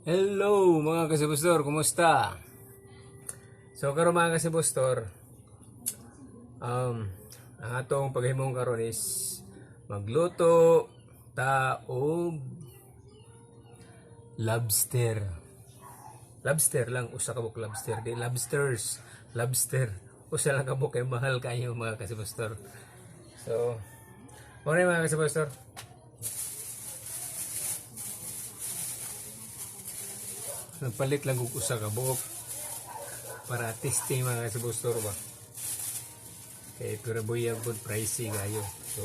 Hello mga kasibustor, kumusta? So karon mga kasibustor, ang atong paghimong karon is magluto ta og lobster. Lobster lang, usa ka buk lobster, di lobsters, lobster. Usa lang ka buk kay mahal kayo mga kasibustor. So, muna mga kasibustor. Nagpalit lang og usa ka buok para testing mga kasibustor ba. Kay pero buyag pud pricey kayo. So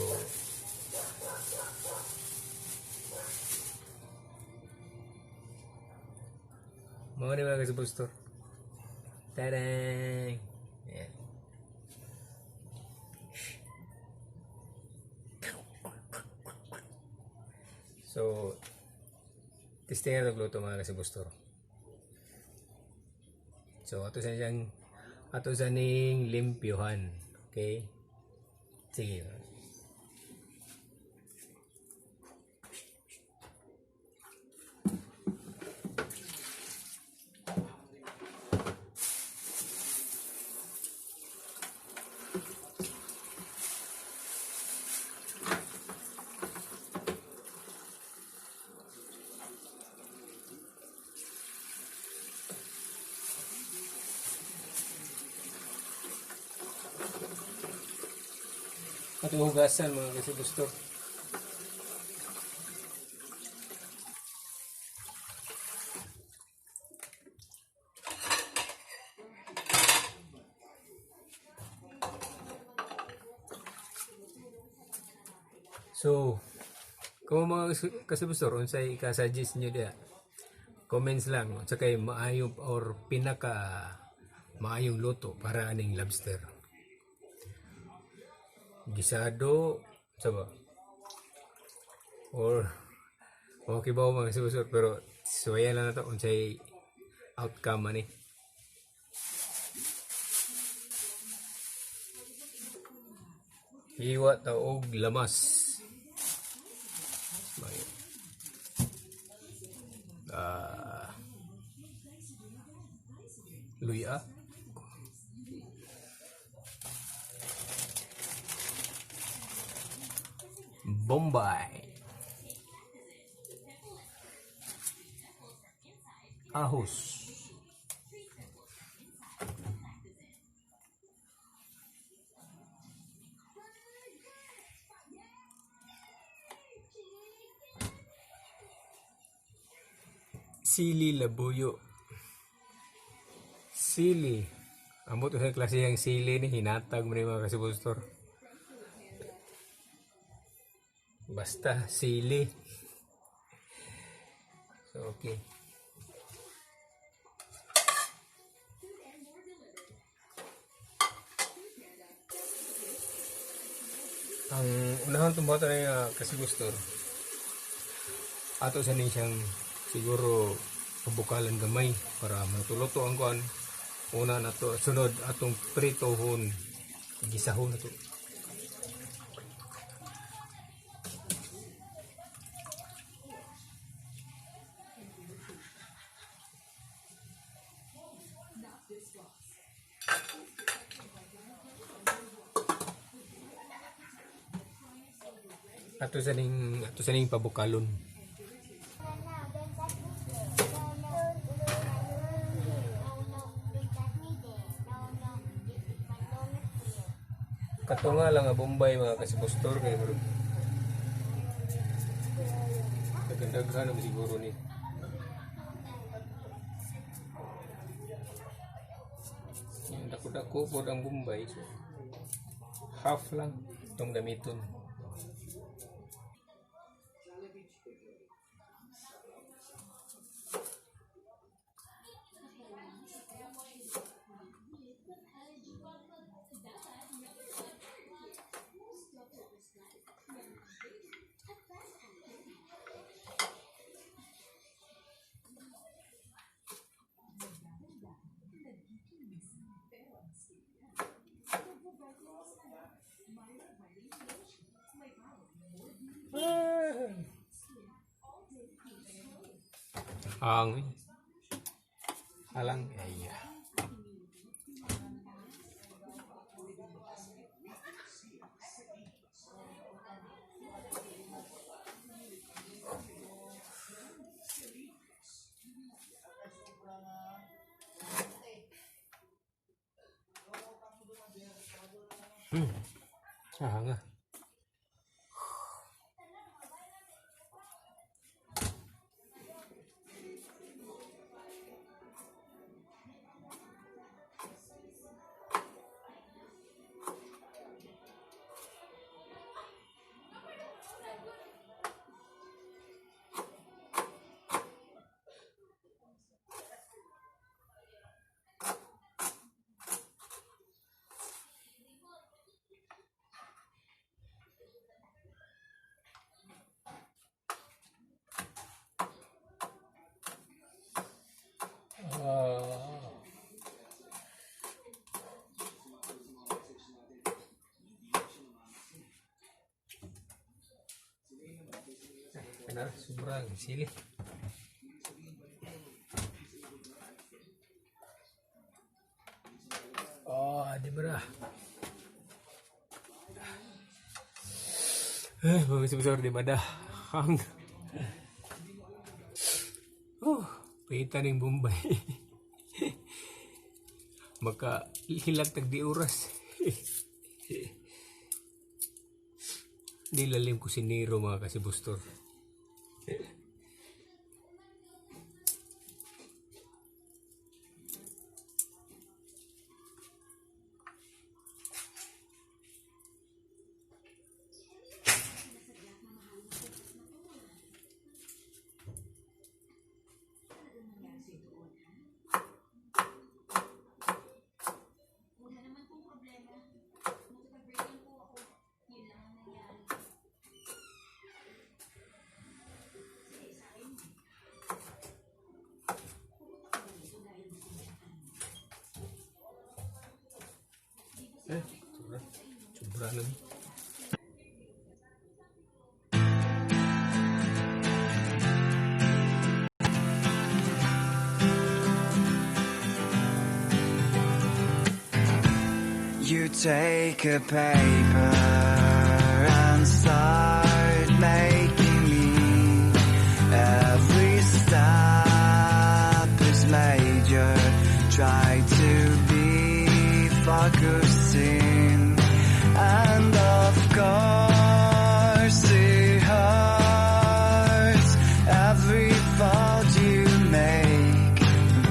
mao ni mga kasibustor. Tadang. Yan. So testing ang nagluto mga kasibustor. So ato sa ning limpyuhan. Okay? Sige. At hugasan mga kasibustor. So, kung mga kasibustor, unsay ika-suggest nyo dia, comments lang. At saka maayong or pinaka maayong luto para aning lobster. Gisado, saba? Or, okay ba mga kasibustor, pero suwaya lang na ito unsay outcome ani. Hiwa ta og lamas. Luya. Bombay. Ahos. Sili labuyo. Sili. Amo to sa klase yang sili ni hinatag mo ni mga kasibustor. Basta sili. So okay. Ang unahang tumbata na kasibustor, ato sa siyang siguro pabukalan gamay para matuluto ang kuan. Una na to, sunod atong pritohon, gisahon na to. Ato sa ning pabukalon. Kato nga lang nga Bombay mga kasibustor kay bro. Dagdag-daghan naman siguro ni. Dako-dako po ang Bombay. So, half lang itong gamiton. Ang alang ay nga. Benar, sobrang sili. Oh, di ba? Mga sebesar di mana? Hang. Pita ning Bombay. Maka hilat tag di oras. Di lalim kusinero mga kasibustor. Sobra lagi. You take a paper and start making me. Every step is major. Try to be focusing, and of course it hurts every fault you make,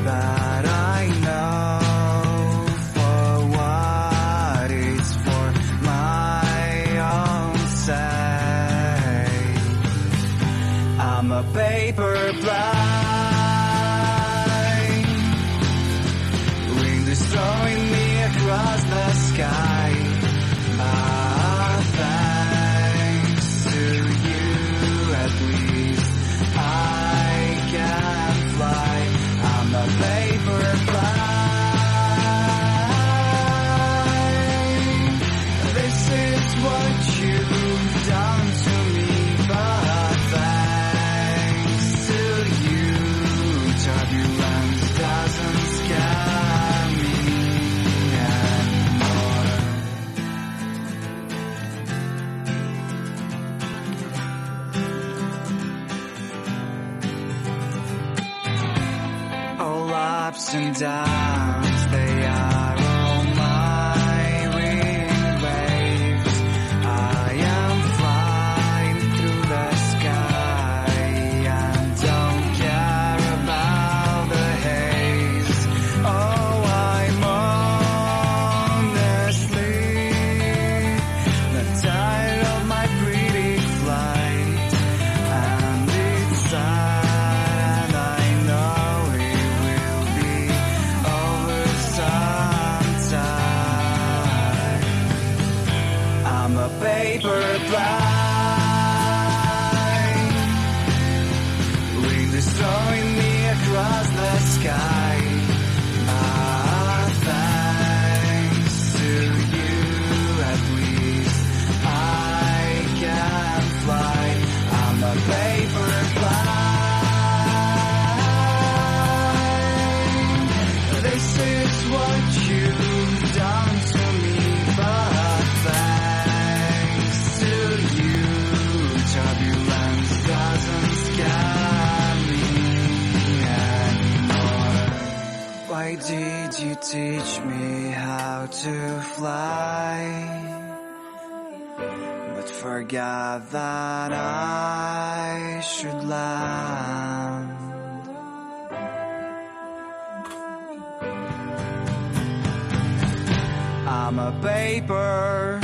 but I know for what it's for my own sake. I'm a paper blind, wind is throwing me across the sky. But thanks to you, at least I can fly. I'm a paper blind. This is what you've done to me, but thanks to you, turbulence doesn't scare me anymore. All ups and downs, they are all my wind waves. I am flying through the sky and don't care about the haze. Oh, I'm honestly not tired of my pretty flight, and it's sad, and I know it will be over sometime. I'm a paper blind, wind is throwing me across the sky. But thanks to you, at least I can fly. I'm a paper blind. but forgot that I should land. I'm a paper.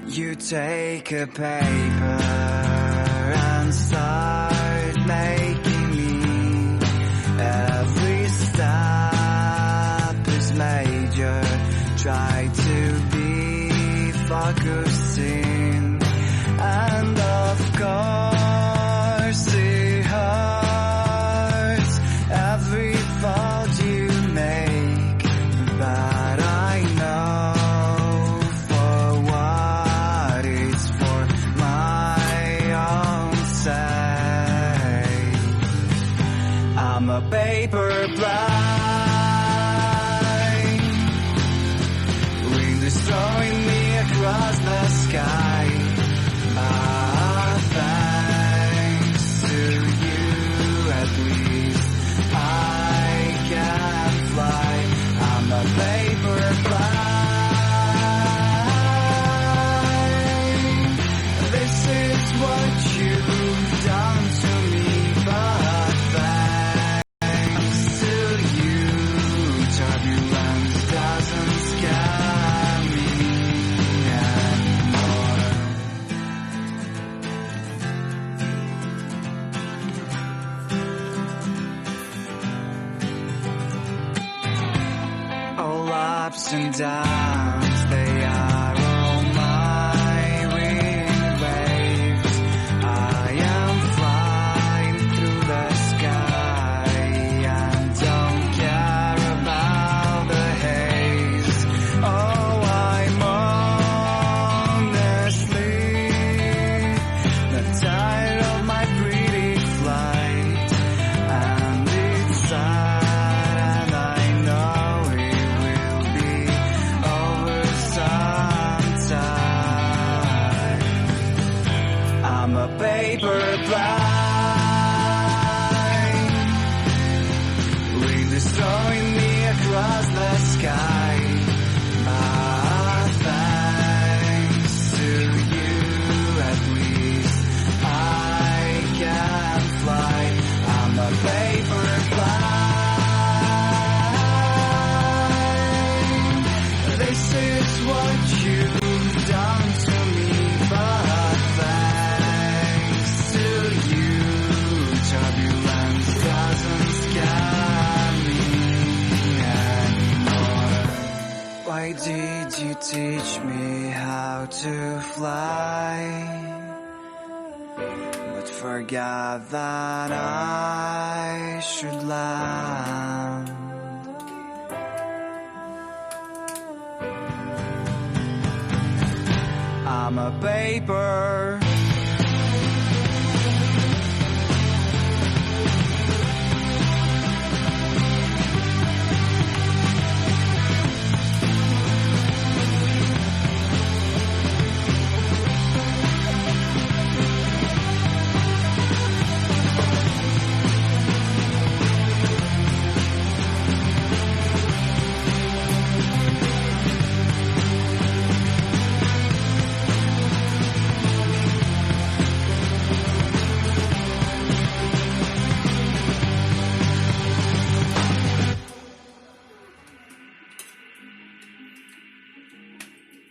You take a paper and start making me. Every step is major. Try to be focusing, and of course it hurts every thought you make, but I know. I'm a paper blind, wind is throwing me across the sky. Thanks to you, at least I can fly. I'm a paper blind. This is what you've done to me, but turbulence doesn't scare me anymore. All ups and downs, they are all my wind waves. I am flying through the sky and don't care about the haze. Oh, I'm honestly not tired of my pretty flight, and it's sad, and I know it will be over sometime. I'm a paper blind, wind is throwing me across the sky. Thanks to you, at least I can fly. I'm a paper blind. This is what you've done to me, but thanks to you, turbulence doesn't scare me anymore. Why did you teach me how to fly, but forgot that I should land? I'm a paper.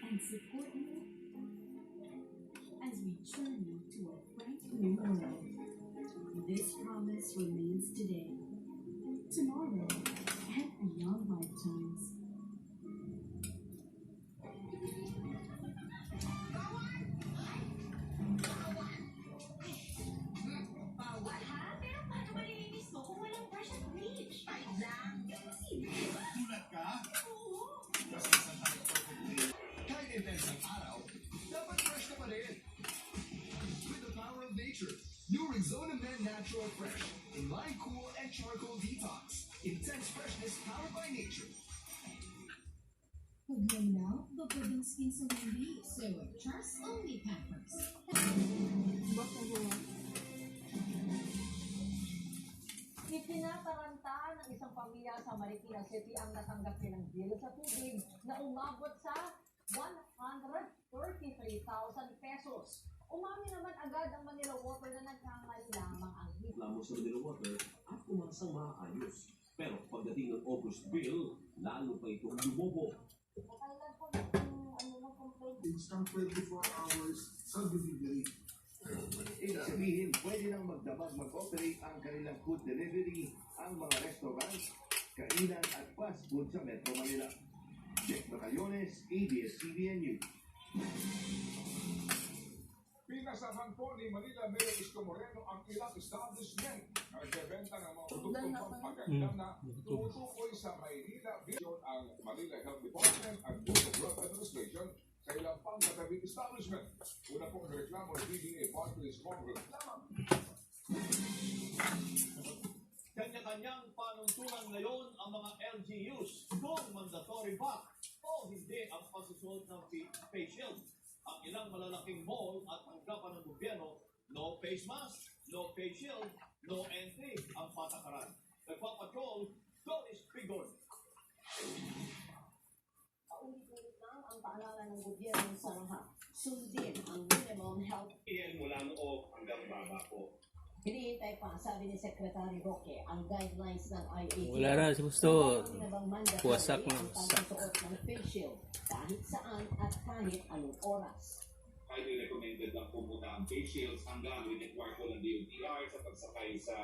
And support me as we journey to a bright new world. This promise remains today, tomorrow, and beyond lifetimes. Charcoal Detox. Intense freshness powered by nature. Pag now, bukod ang skin sa hindi, so trust only Pampers. Itinataranta ng isang pamilya sa Marikina City ang natanggap nilang bill sa tubig na umabot sa 133,000 pesos. Umami naman agad ang Manila Water na nagkamali lamang ang hit. Reklamo sa Manila Water at umasang maayos. Pero pagdating ng August bill, lalo pa itong lumobo. Nakailan po ng complaint. Instant 24 hours sa delivery. Ibig sabihin, pwede nang magdamag mag-operate ang kanilang food delivery ang mga restaurants, kainan at fast food sa Metro Manila. Jeff Bacayones, ABS-CBN News. Pinasahan po ni Manila Mayor Isko Moreno ang ilang establishment na nagbebenta ng mga produktong pampaganda na tumutukoy sa Maynila Vision ang Manila Health Department at Board of Health Administration sa ilang pangkatabing establishment. Una pong reklamo ng PDA Parties Congress lamang. Kanya-kanyang panuntunan ngayon ang mga LGUs kung mandatory ba o hindi ang pagsusuot ng face shield. Ang ilang malalaking mall at anggapan ng gobyerno, no face mask, no face shield, no entry ang patakaran. Nagpapatrol, Doris Pigor. Paulit-ulit lang ang paalala ng gobyerno sa lahat. Sundin ang minimum health. Iyan mula noo hanggang baba po. Hinihintay pa, sabi ni Secretary Roque, ang guidelines ng IATA. Wala na, si Gusto. Wasak na. Ang pagsusuot ng face shield kahit saan at kahit anong oras. Highly recommended lang po muna ang face shields hanggang required po ng DOTR sa pagsakay sa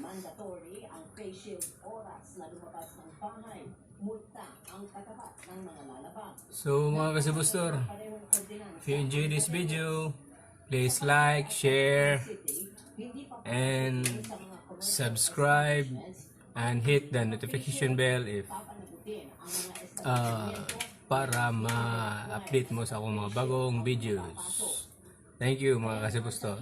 Mandatory ang face shield oras na lumabas ng bahay. Multa ang katapat ng mga lalabag. So mga kasibustor, if you enjoy this video, please like, share, and subscribe, and hit the notification bell if para ma-update mo sa akong mga bagong videos. Thank you mga kasibustor.